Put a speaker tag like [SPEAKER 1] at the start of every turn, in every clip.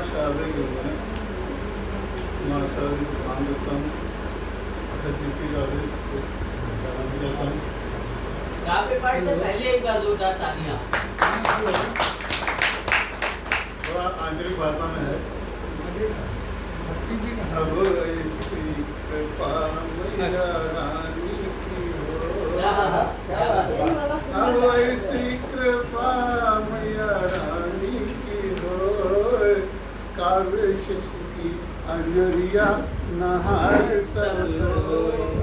[SPEAKER 1] शावेगी माँ शावेगी को काम करता हूँ जीपी का ऑफिस जाता हूँ।
[SPEAKER 2] काफी पार्ट से पहले एक बार जोरदार तालियां।
[SPEAKER 1] थोड़ा आंचलिक भाषा में है। अब ऐसी कृपा मैया रानी की हो, अब ऐसी कृपा मैया रानी की हो, काव्य शिष्य की अंजरिया नहाए सब लोग।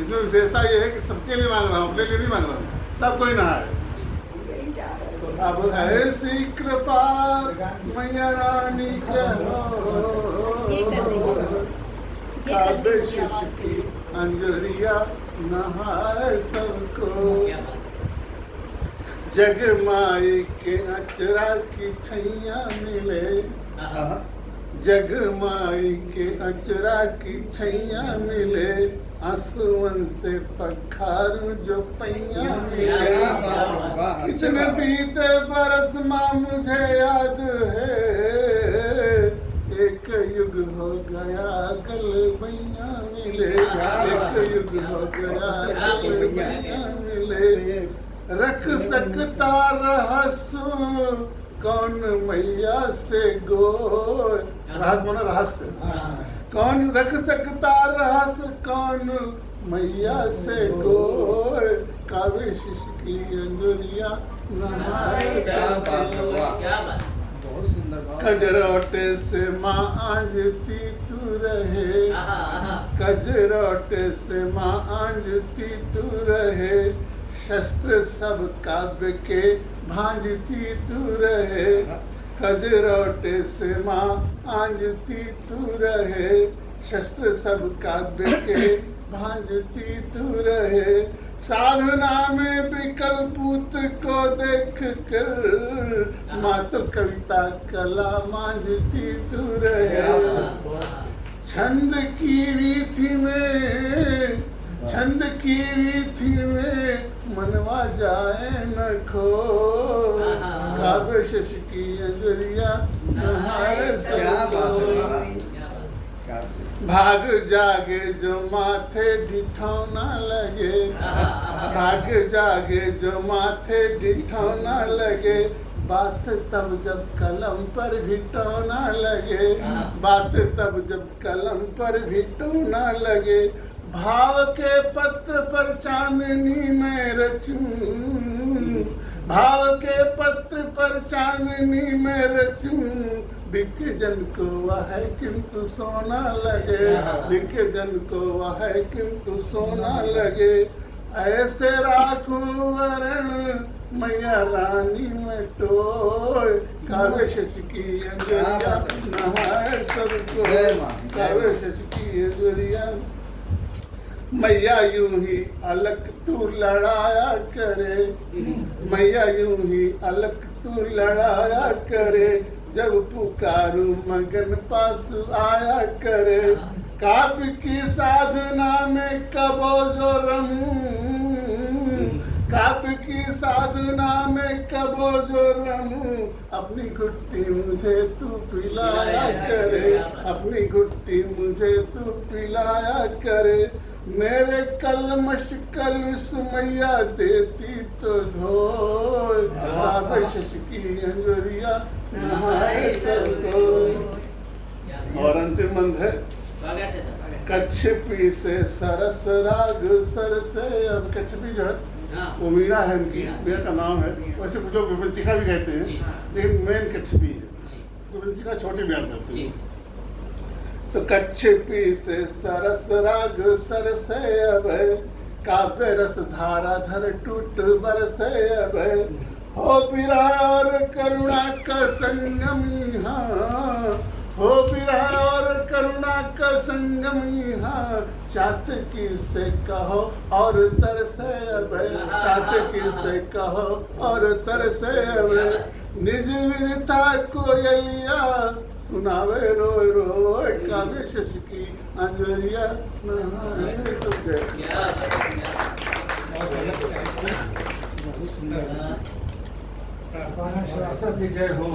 [SPEAKER 1] इसमें विशेषता ये है कि सबके लिए मांग रहा हूँ, अपने लिए नहीं मांग रहा हूँ, सबको ही नहाए। तो अब ऐसी कृपा मैया रानी की हो, काव्य शिष्य की अंजरिया नहाए सबको। जग माई के अचरा की छैया मिले, जग माई के अचरा की छैया मिले, आंसुअन से पखार जो पैया मिले। कितने बीते बरस माँ मुझे याद है, एक युग हो गया गल मैया मिले, एक युग हो गया गल मैया मिले। रख सकता रहसु कौन मैया से गोर, रहस माना रहस्य, कौन रख सकता रहस कौन मैया से गोर, काव्य शिष्य की अंजलिया नहाए सब लोग। कजरोटे से माँ आंजती तू रहे, कजरोटे से माँ आंजती तू रहे, शस्त्र सब काव्य के भांजती तू रहे। कजरोटे से माँ आंजती तू रहे, शस्त्र सब काव्य के भांजती तू रहे। साधना में विकल पूत को देख कर मात्र कविता कला मांझती तू रहे। छंद की वीथी में, छंद की वीथी में मनवा जाए न खो, काव्य शिष्य की अंजलिया नहाए सब लोग। भाग जागे जो माथे डिठौना लगे, भाग जागे जो माथे डिठौना लगे, बात तब जब कलम पर भिटौना लगे, बात तब जब कलम पर भिटौना लगे। भाव के पत्र पर चांदनी में रचूं, भाव के पत्र पर चांदनी में रचूं, बिक जन को वह है किंतु सोना लगे, बिक जन को वह है किंतु सोना लगे। ऐसे राखूं वरण मैया रानी में टोय, काव्य शिष्य की अंजलिया नहाए सबको, काव्य शिष्य की अंजलिया। मैया यूं ही अलग तू लड़ाया करे, मैया यूं ही अलग तू लड़ाया करे, जब पुकारू मगन पास आया करे। काव्य की साधना में कबो जो रहूं, काव्य की साधना में कबो जो रहूं, अपनी घुट्टी मुझे तू पिलाया करे, अपनी घुट्टी मुझे तू पिलाया करे। मेरे कलमश कलुष मैया देती तो धोए, काव्य शिष्य की अंजलिया नहाए सबको। और अंतिम बंद है, कच्छपी से सरस राग सर से। अब कच्छपी जो है वो मीणा है, उनकी मीणा का नाम है। वैसे कुछ लोग विपंचिका भी कहते हैं, लेकिन मेन कच्छपी है, विपंचिका छोटी मीणा कहते हैं। तो कच्छपी से सरस राग सर से अब, काव्य रस धारा धर टूट बरसे अब। हो विरह और करुणा का संगमी हाँ, हो विरह और करुणा का संगमी हाँ, चातकी से कहो और तरसे अब, चातकी से कहो और तरसे अब। निज विरता कोयलिया सुनावे रोय रोय, काव्य शिष्य की अंजलिया नहाए सबको।
[SPEAKER 3] जय हो।